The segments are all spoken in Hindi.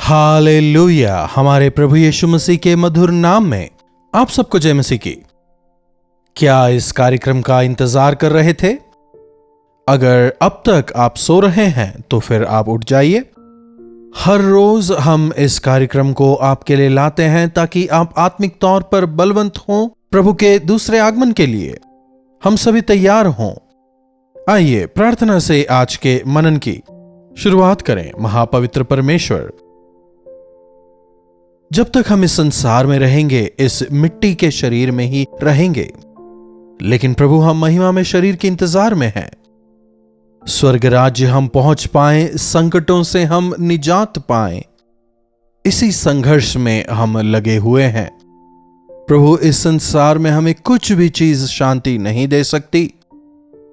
हालेलुया। हमारे प्रभु यीशु मसीह के मधुर नाम में आप सबको जय मसीह की। क्या इस कार्यक्रम का इंतजार कर रहे थे? अगर अब तक आप सो रहे हैं तो फिर आप उठ जाइए। हर रोज हम इस कार्यक्रम को आपके लिए लाते हैं ताकि आप आत्मिक तौर पर बलवंत हों प्रभु के दूसरे आगमन के लिए। हम सभी तैयार हों। आइए प्रार्थना से आज के मनन की शुरुआत करें। महापवित्र परमेश्वर, जब तक हम इस संसार में रहेंगे इस मिट्टी के शरीर में ही रहेंगे, लेकिन प्रभु हम महिमा में शरीर के इंतजार में हैं। स्वर्ग राज्य हम पहुंच पाएं, संकटों से हम निजात पाएं, इसी संघर्ष में हम लगे हुए हैं। प्रभु इस संसार में हमें कुछ भी चीज शांति नहीं दे सकती।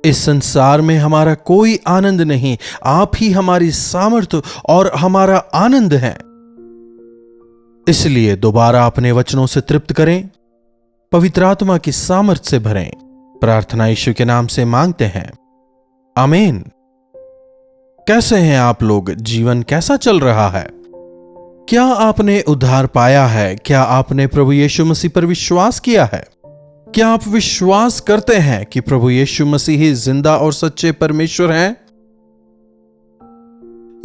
इस संसार में हमारा कोई आनंद नहीं, आप ही हमारी सामर्थ्य और हमारा आनंद हैं। इसलिए दोबारा अपने वचनों से तृप्त करें, पवित्र आत्मा की सामर्थ्य से भरें। प्रार्थना यीशु के नाम से मांगते हैं, आमीन। कैसे हैं आप लोग? जीवन कैसा चल रहा है? क्या आपने उद्धार पाया है? क्या आपने प्रभु यीशु मसीह पर विश्वास किया है? क्या आप विश्वास करते हैं कि प्रभु यीशु मसीह ही जिंदा और सच्चे परमेश्वर हैं?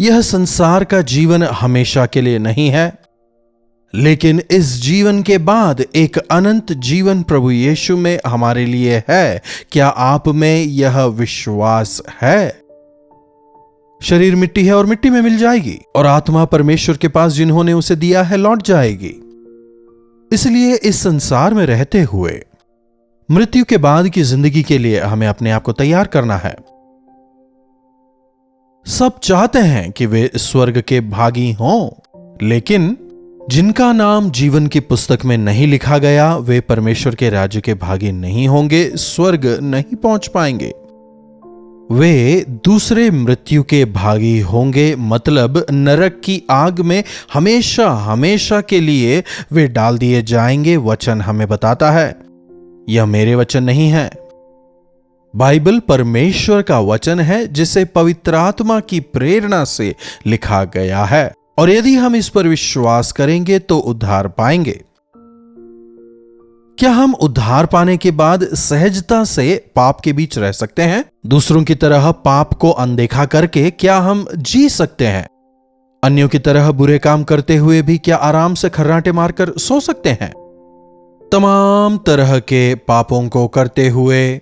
यह संसार का जीवन हमेशा के लिए नहीं है, लेकिन इस जीवन के बाद एक अनंत जीवन प्रभु यीशु में हमारे लिए है। क्या आप में यह विश्वास है? शरीर मिट्टी है और मिट्टी में मिल जाएगी, और आत्मा परमेश्वर के पास जिन्होंने उसे दिया है लौट जाएगी। इसलिए इस संसार में रहते हुए मृत्यु के बाद की जिंदगी के लिए हमें अपने आप को तैयार करना है। सब चाहते हैं कि वे स्वर्ग के भागी हों, लेकिन जिनका नाम जीवन की पुस्तक में नहीं लिखा गया वे परमेश्वर के राज्य के भागी नहीं होंगे, स्वर्ग नहीं पहुंच पाएंगे। वे दूसरे मृत्यु के भागी होंगे, मतलब नरक की आग में हमेशा हमेशा के लिए वे डाल दिए जाएंगे। वचन हमें बताता है, यह मेरे वचन नहीं है, बाइबल परमेश्वर का वचन है जिसे पवित्र आत्मा की प्रेरणा से लिखा गया है, और यदि हम इस पर विश्वास करेंगे तो उद्धार पाएंगे। क्या हम उद्धार पाने के बाद सहजता से पाप के बीच रह सकते हैं? दूसरों की तरह पाप को अनदेखा करके क्या हम जी सकते हैं? अन्यों की तरह बुरे काम करते हुए भी क्या आराम से खर्राटे मारकर सो सकते हैं? तमाम तरह के पापों को करते हुए,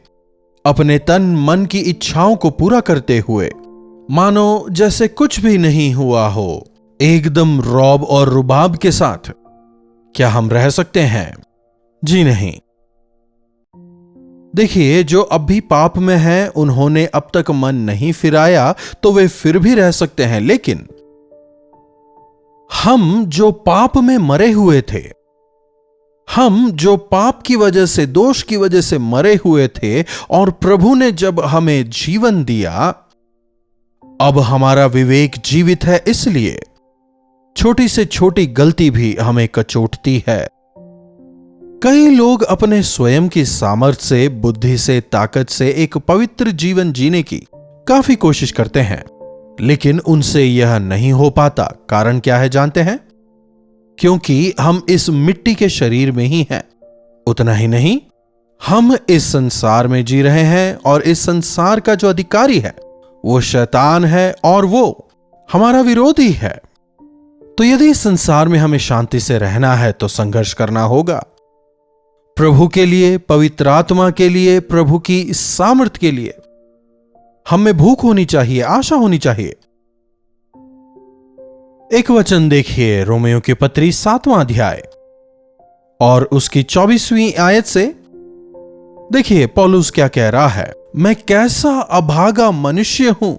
अपने तन मन की इच्छाओं को पूरा करते हुए, मानो जैसे कुछ भी नहीं हुआ हो, एकदम रौब और रुबाब के साथ क्या हम रह सकते हैं? जी नहीं। देखिए, जो अब भी पाप में हैं उन्होंने अब तक मन नहीं फिराया तो वे फिर भी रह सकते हैं, लेकिन हम जो पाप में मरे हुए थे, हम जो पाप की वजह से, दोष की वजह से मरे हुए थे, और प्रभु ने जब हमें जीवन दिया, अब हमारा विवेक जीवित है। इसलिए छोटी से छोटी गलती भी हमें कचोटती है। कई लोग अपने स्वयं की सामर्थ्य से, बुद्धि से, ताकत से एक पवित्र जीवन जीने की काफी कोशिश करते हैं, लेकिन उनसे यह नहीं हो पाता। कारण क्या है जानते हैं? क्योंकि हम इस मिट्टी के शरीर में ही हैं। उतना ही नहीं, हम इस संसार में जी रहे हैं, और इस संसार का जो अधिकारी है वो शैतान है, और वो हमारा विरोधी है। तो यदि इस संसार में हमें शांति से रहना है तो संघर्ष करना होगा। प्रभु के लिए, पवित्र आत्मा के लिए, प्रभु की सामर्थ्य के लिए हम में भूख होनी चाहिए, आशा होनी चाहिए। एक वचन देखिए, रोमियो की पत्री 7वां अध्याय और उसकी 24वीं आयत से देखिए पौलुस क्या कह रहा है। मैं कैसा अभागा मनुष्य हूं,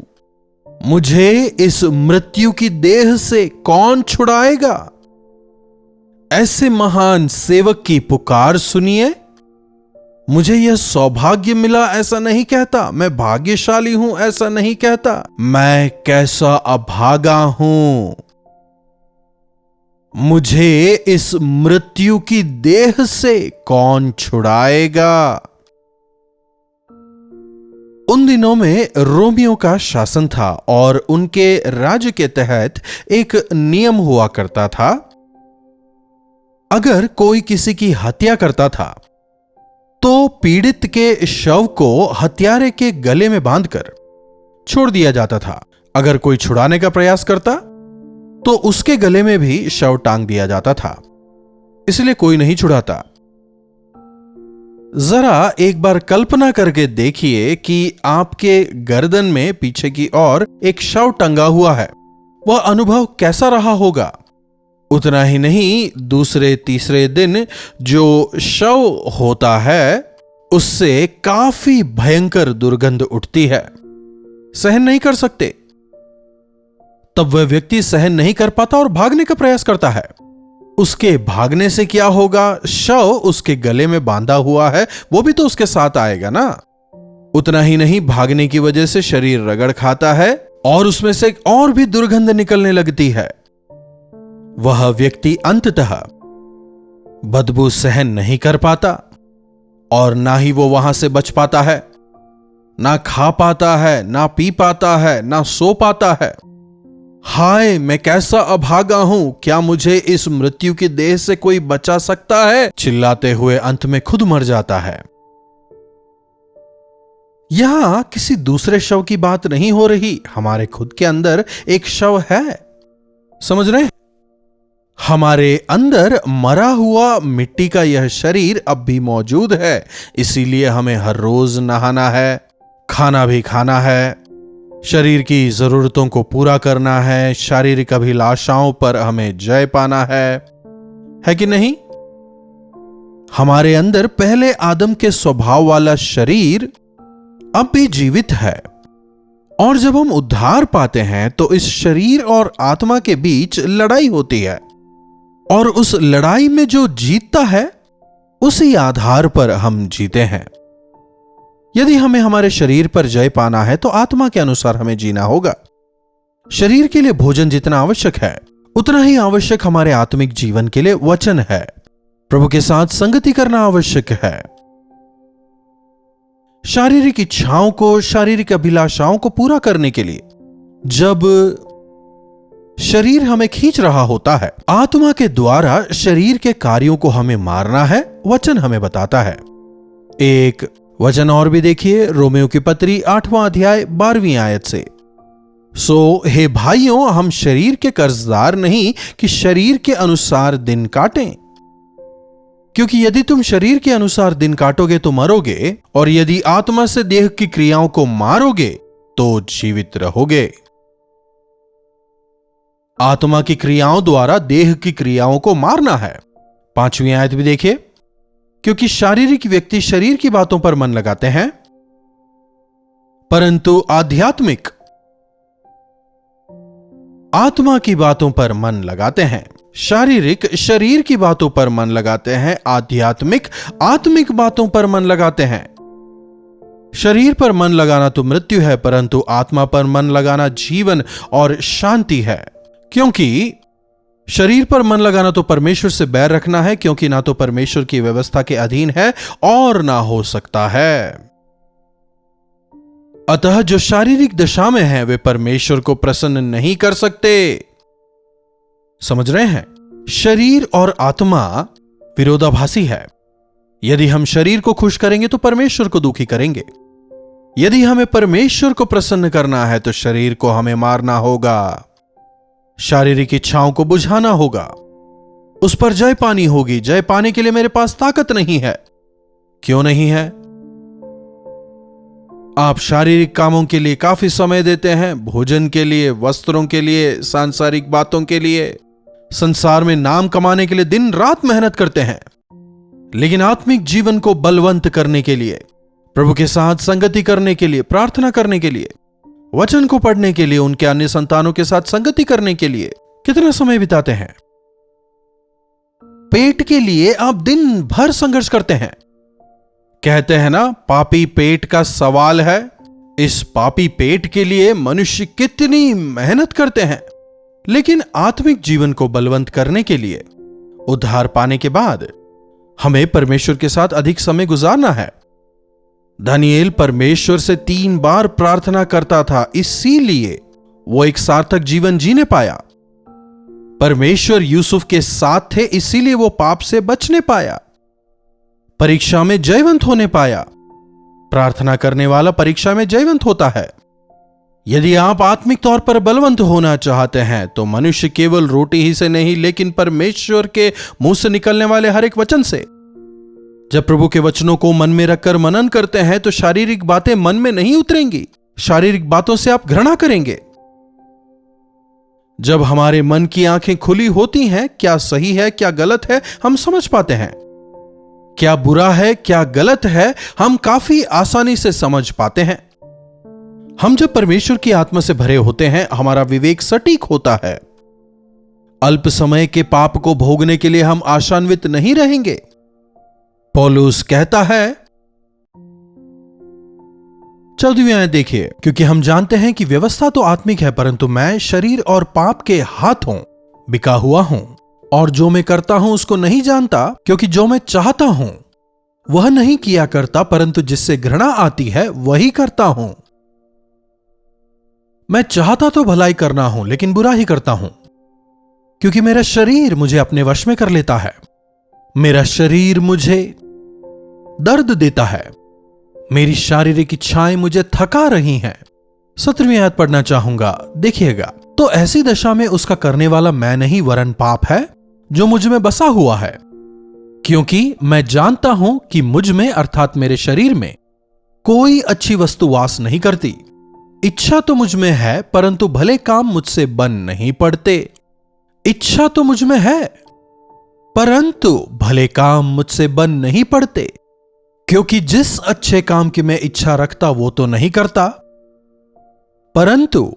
मुझे इस मृत्यु की देह से कौन छुड़ाएगा? ऐसे महान सेवक की पुकार सुनिए। मुझे यह सौभाग्य मिला ऐसा नहीं कहता, मैं भाग्यशाली हूं ऐसा नहीं कहता, मैं कैसा अभागा हूं, मुझे इस मृत्यु की देह से कौन छुड़ाएगा? उन दिनों में रोमियों का शासन था और उनके राज्य के तहत एक नियम हुआ करता था। अगर कोई किसी की हत्या करता था तो पीड़ित के शव को हत्यारे के गले में बांधकर छोड़ दिया जाता था। अगर कोई छुड़ाने का प्रयास करता तो उसके गले में भी शव टांग दिया जाता था, इसलिए कोई नहीं छुड़ाता। जरा एक बार कल्पना करके देखिए कि आपके गर्दन में पीछे की ओर एक शव टंगा हुआ है, वह अनुभव कैसा रहा होगा। उतना ही नहीं, दूसरे तीसरे दिन जो शव होता है उससे काफी भयंकर दुर्गंध उठती है, सहन नहीं कर सकते। तब वह व्यक्ति सहन नहीं कर पाता और भागने का प्रयास करता है। उसके भागने से क्या होगा, शव उसके गले में बांधा हुआ है, वो भी तो उसके साथ आएगा ना। उतना ही नहीं, भागने की वजह से शरीर रगड़ खाता है और उसमें से और भी दुर्गंध निकलने लगती है। वह व्यक्ति अंततः बदबू सहन नहीं कर पाता और ना ही वो वहां से बच पाता है, ना खा पाता है, ना पी पाता है, ना सो पाता है। हाय, मैं कैसा अभागा हूं, क्या मुझे इस मृत्यु की देह से कोई बचा सकता है, चिल्लाते हुए अंत में खुद मर जाता है। यहां किसी दूसरे शव की बात नहीं हो रही, हमारे खुद के अंदर एक शव है। समझ रहे हैं? हमारे अंदर मरा हुआ मिट्टी का यह शरीर अब भी मौजूद है, इसीलिए हमें हर रोज नहाना है, खाना भी खाना है, शरीर की जरूरतों को पूरा करना है, शारीरिक अभिलाषाओं पर हमें जय पाना है कि नहीं? हमारे अंदर पहले आदम के स्वभाव वाला शरीर अब भी जीवित है और जब हम उद्धार पाते हैं तो इस शरीर और आत्मा के बीच लड़ाई होती है और उस लड़ाई में जो जीतता है उसी आधार पर हम जीते हैं। यदि हमें हमारे शरीर पर जय पाना है तो आत्मा के अनुसार हमें जीना होगा। शरीर के लिए भोजन जितना आवश्यक है उतना ही आवश्यक हमारे आत्मिक जीवन के लिए वचन है। प्रभु के साथ संगति करना आवश्यक है। शारीरिक इच्छाओं को, शारीरिक अभिलाषाओं को पूरा करने के लिए जब शरीर हमें खींच रहा होता है, आत्मा के द्वारा शरीर के कार्यों को हमें मारना है, वचन हमें बताता है। एक वचन और भी देखिए, रोमियो की पत्री 8वां अध्याय 12वीं आयत से। सो हे भाइयों, हम शरीर के कर्जदार नहीं कि शरीर के अनुसार दिन काटें, क्योंकि यदि तुम शरीर के अनुसार दिन काटोगे तो मरोगे, और यदि आत्मा से देह की क्रियाओं को मारोगे तो जीवित रहोगे। आत्मा की क्रियाओं द्वारा देह की क्रियाओं को मारना है। 5वीं आयत भी देखिए, क्योंकि शारीरिक व्यक्ति शरीर की बातों पर मन लगाते हैं, परंतु आध्यात्मिक आत्मा की बातों पर मन लगाते हैं। शारीरिक शरीर की बातों पर मन लगाते हैं, आध्यात्मिक आत्मिक बातों पर मन लगाते हैं। शरीर पर मन लगाना तो मृत्यु है, परंतु आत्मा पर मन लगाना जीवन और शांति है। क्योंकि शरीर पर मन लगाना तो परमेश्वर से बैर रखना है, क्योंकि ना तो परमेश्वर की व्यवस्था के अधीन है और ना हो सकता है। अतः जो शारीरिक दशा में है वे परमेश्वर को प्रसन्न नहीं कर सकते। समझ रहे हैं? शरीर और आत्मा विरोधाभासी है। यदि हम शरीर को खुश करेंगे तो परमेश्वर को दुखी करेंगे। यदि हमें परमेश्वर को प्रसन्न करना है तो शरीर को हमें मारना होगा, शारीरिक इच्छाओं को बुझाना होगा, उस पर जय पानी होगी। जय पाने के लिए मेरे पास ताकत नहीं है। क्यों नहीं है? आप शारीरिक कामों के लिए काफी समय देते हैं, भोजन के लिए, वस्त्रों के लिए, सांसारिक बातों के लिए, संसार में नाम कमाने के लिए दिन रात मेहनत करते हैं, लेकिन आत्मिक जीवन को बलवंत करने के लिए, प्रभु के साथ संगति करने के लिए, प्रार्थना करने के लिए, वचन को पढ़ने के लिए, उनके अन्य संतानों के साथ संगति करने के लिए कितना समय बिताते हैं? पेट के लिए आप दिन भर संघर्ष करते हैं। कहते हैं ना, पापी पेट का सवाल है। इस पापी पेट के लिए मनुष्य कितनी मेहनत करते हैं, लेकिन आत्मिक जीवन को बलवंत करने के लिए, उद्धार पाने के बाद हमें परमेश्वर के साथ अधिक समय गुजारना है। दानियेल परमेश्वर से 3 बार प्रार्थना करता था, इसीलिए वो एक सार्थक जीवन जीने पाया। परमेश्वर यूसुफ के साथ थे, इसीलिए वो पाप से बचने पाया, परीक्षा में जयवंत होने पाया। प्रार्थना करने वाला परीक्षा में जयवंत होता है। यदि आप आत्मिक तौर पर बलवंत होना चाहते हैं तो मनुष्य केवल रोटी ही से नहीं, लेकिन परमेश्वर के मुंह से निकलने वाले हर एक वचन से। जब प्रभु के वचनों को मन में रखकर मनन करते हैं तो शारीरिक बातें मन में नहीं उतरेंगी, शारीरिक बातों से आप घृणा करेंगे। जब हमारे मन की आंखें खुली होती हैं, क्या सही है क्या गलत है हम समझ पाते हैं, क्या बुरा है क्या गलत है हम काफी आसानी से समझ पाते हैं। हम जब परमेश्वर की आत्मा से भरे होते हैं, हमारा विवेक सटीक होता है। अल्प समय के पाप को भोगने के लिए हम आशान्वित नहीं रहेंगे। पौलुस कहता है, 14वीं आयत देखिए, क्योंकि हम जानते हैं कि व्यवस्था तो आत्मिक है, परंतु मैं शरीर और पाप के हाथों बिका हुआ हूं, और जो मैं करता हूं उसको नहीं जानता, क्योंकि जो मैं चाहता हूं वह नहीं किया करता, परंतु जिससे घृणा आती है वही करता हूं। मैं चाहता तो भलाई करना हूं, लेकिन बुरा ही करता हूं, क्योंकि मेरा शरीर मुझे अपने वश में कर लेता है। मेरा शरीर मुझे दर्द देता है, मेरी शारीरिक इच्छाएं मुझे थका रही हैं। 17वीं आयत पढ़ना चाहूंगा, देखिएगा। तो ऐसी दशा में उसका करने वाला मैं नहीं वरन पाप है जो मुझ में बसा हुआ है, क्योंकि मैं जानता हूं कि मुझ में अर्थात मेरे शरीर में कोई अच्छी वस्तु वास नहीं करती। इच्छा तो मुझ में है, परंतु भले काम मुझसे बन नहीं पड़ते। इच्छा तो मुझ में है, परंतु भले काम मुझसे बन नहीं पड़ते, क्योंकि जिस अच्छे काम की मैं इच्छा रखता वो तो नहीं करता, परंतु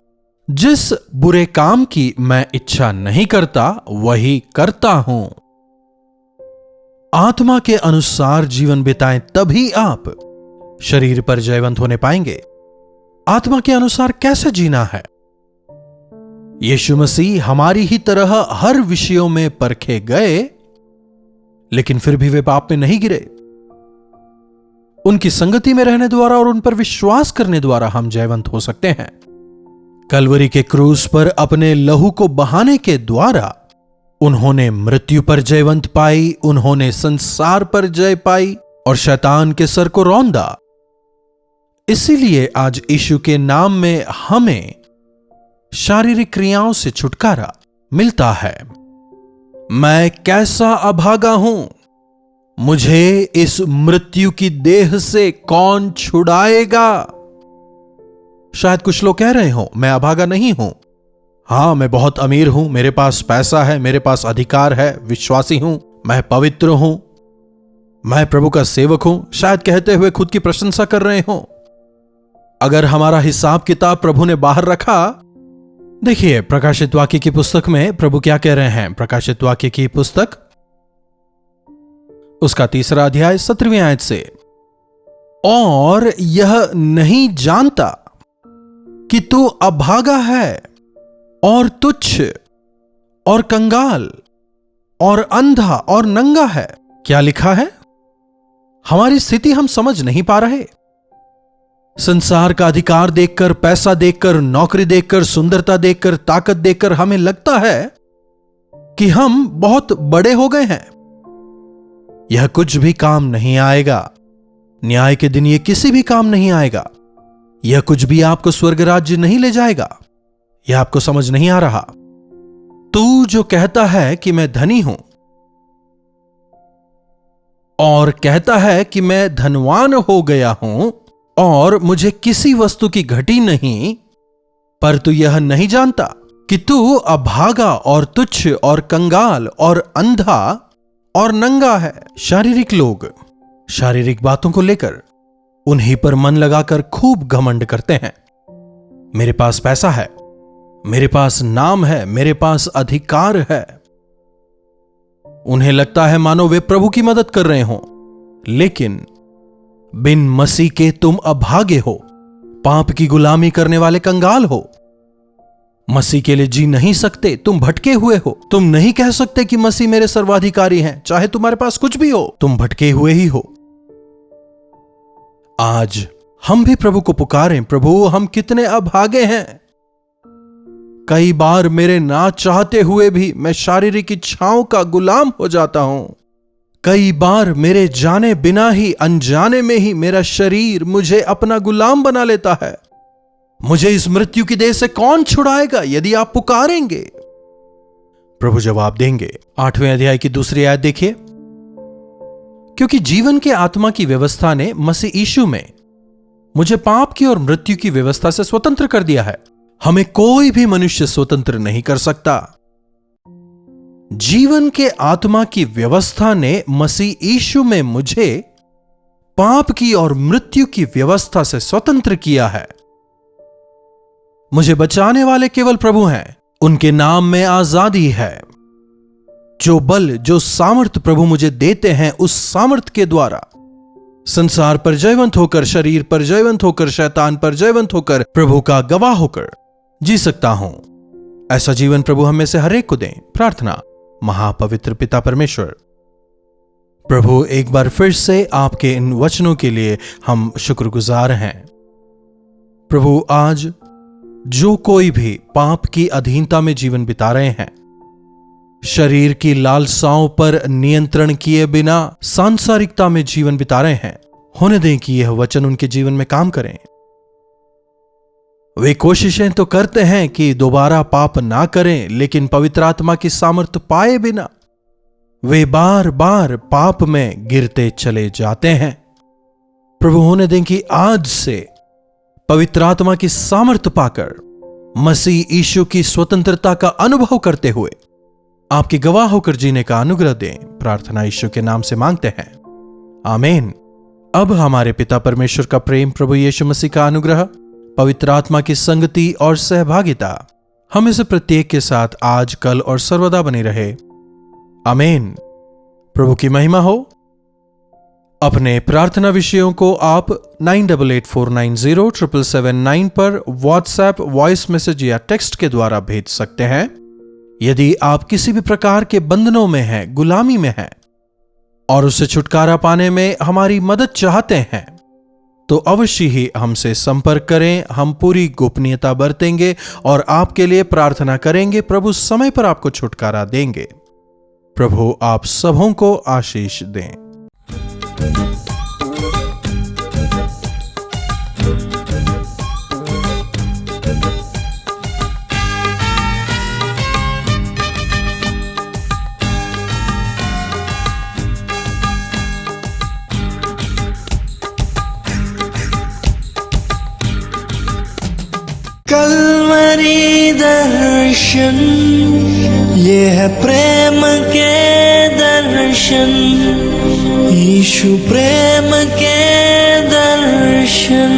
जिस बुरे काम की मैं इच्छा नहीं करता वही करता हूं। आत्मा के अनुसार जीवन बिताएं, तभी आप शरीर पर जयवंत होने पाएंगे। आत्मा के अनुसार कैसे जीना है? यीशु मसीह हमारी ही तरह हर विषयों में परखे गए, लेकिन फिर भी वे पाप में नहीं गिरे। उनकी संगति में रहने द्वारा और उन पर विश्वास करने द्वारा हम जयवंत हो सकते हैं। कलवरी के क्रूस पर अपने लहू को बहाने के द्वारा उन्होंने मृत्यु पर जयवंत पाई, उन्होंने संसार पर जय पाई और शैतान के सर को रौंदा। इसीलिए आज यीशु के नाम में हमें शारीरिक क्रियाओं से छुटकारा मिलता है। मैं कैसा अभागा हूं, मुझे इस मृत्यु की देह से कौन छुड़ाएगा? शायद कुछ लोग कह रहे हो, मैं अभागा नहीं हूं। हां, मैं बहुत अमीर हूं, मेरे पास पैसा है, मेरे पास अधिकार है, विश्वासी हूं, मैं पवित्र हूं, मैं प्रभु का सेवक हूं। शायद कहते हुए खुद की प्रशंसा कर रहे हो। अगर हमारा हिसाब किताब प्रभु ने बाहर रखा, देखिए प्रकाशित वाक्य की पुस्तक में प्रभु क्या कह रहे हैं। प्रकाशित वाक्य की पुस्तक उसका 3रा अध्याय 17वीं आयत से, और यह नहीं जानता कि तू अभागा है और तुच्छ और कंगाल और अंधा और नंगा है। क्या लिखा है? हमारी स्थिति हम समझ नहीं पा रहे। संसार का अधिकार देखकर, पैसा देखकर, नौकरी देखकर, सुंदरता देखकर, ताकत देखकर हमें लगता है कि हम बहुत बड़े हो गए हैं। यह कुछ भी काम नहीं आएगा। न्याय के दिन यह किसी भी काम नहीं आएगा। यह कुछ भी आपको स्वर्ग राज्य नहीं ले जाएगा। यह आपको समझ नहीं आ रहा। तू जो कहता है कि मैं धनी हूं और कहता है कि मैं धनवान हो गया हूं और मुझे किसी वस्तु की घटी नहीं, पर तू यह नहीं जानता कि तू अभागा और तुच्छ और कंगाल और अंधा और नंगा है। शारीरिक लोग शारीरिक बातों को लेकर उन्हीं पर मन लगाकर खूब घमंड करते हैं। मेरे पास पैसा है, मेरे पास नाम है, मेरे पास अधिकार है। उन्हें लगता है मानो वे प्रभु की मदद कर रहे हों, लेकिन बिन मसीह के तुम अभागे हो, पाप की गुलामी करने वाले कंगाल हो। मसीह के लिए जी नहीं सकते, तुम भटके हुए हो। तुम नहीं कह सकते कि मसीह मेरे सर्वाधिकारी हैं, चाहे तुम्हारे पास कुछ भी हो, तुम भटके हुए ही हो। आज हम भी प्रभु को पुकारें, प्रभु हम कितने अभागे हैं। कई बार मेरे ना चाहते हुए भी मैं शारीरिक इच्छाओं का गुलाम हो जाता हूं। कई बार मेरे जाने बिना ही, अनजाने में ही मेरा शरीर मुझे अपना गुलाम बना लेता है। मुझे इस मृत्यु की देह से कौन छुड़ाएगा यदि आप पुकारेंगे? प्रभु जवाब देंगे। 8वें अध्याय की दूसरी आयत देखिए। क्योंकि जीवन के आत्मा की व्यवस्था ने मसीह यीशु में मुझे पाप की और मृत्यु की व्यवस्था से स्वतंत्र कर दिया है। हमें कोई भी मनुष्य स्वतंत्र नहीं कर सकता। जीवन के आत्मा की व्यवस्था ने मसीह यीशु में मुझे पाप की और मृत्यु की व्यवस्था से स्वतंत्र किया है। मुझे बचाने वाले केवल प्रभु हैं। उनके नाम में आजादी है। जो बल, जो सामर्थ्य प्रभु मुझे देते हैं, उस सामर्थ्य के द्वारा संसार पर जयवंत होकर, शरीर पर जयवंत होकर, शैतान पर जयवंत होकर, प्रभु का गवाह होकर जी सकता हूं। ऐसा जीवन प्रभु हमें से हर एक को दें। प्रार्थना। महापवित्र पिता परमेश्वर, प्रभु एक बार फिर से आपके इन वचनों के लिए हम शुक्रगुजार हैं। प्रभु आज जो कोई भी पाप की अधीनता में जीवन बिता रहे हैं, शरीर की लालसाओं पर नियंत्रण किए बिना सांसारिकता में जीवन बिता रहे हैं, होने दें कि यह वचन उनके जीवन में काम करें। वे कोशिशें तो करते हैं कि दोबारा पाप ना करें, लेकिन पवित्र आत्मा की सामर्थ्य पाए बिना वे बार बार पाप में गिरते चले जाते हैं। प्रभु होने दें कि आज से पवित्र आत्मा की सामर्थ्य पाकर मसीह यीशु की स्वतंत्रता का अनुभव करते हुए आपके गवाह होकर जीने का अनुग्रह दें। प्रार्थना यीशु के नाम से मांगते हैं, आमीन। अब हमारे पिता परमेश्वर का प्रेम, प्रभु यीशु मसीह का अनुग्रह, पवित्र आत्मा की संगति और सहभागिता हमें से प्रत्येक के साथ आज, कल और सर्वदा बनी रहे, आमीन। प्रभु की महिमा हो। अपने प्रार्थना विषयों को आप 9884907779 पर व्हाट्सएप वॉइस मैसेज या टेक्स्ट के द्वारा भेज सकते हैं। यदि आप किसी भी प्रकार के बंधनों में हैं, गुलामी में हैं और उससे छुटकारा पाने में हमारी मदद चाहते हैं, तो अवश्य ही हमसे संपर्क करें। हम पूरी गोपनीयता बरतेंगे और आपके लिए प्रार्थना करेंगे। प्रभु समय पर आपको छुटकारा देंगे। प्रभु आप सबों को आशीष दें। कलवरी दर्शन, ये है प्रेम के दर्शन, यीशु प्रेम के दर्शन।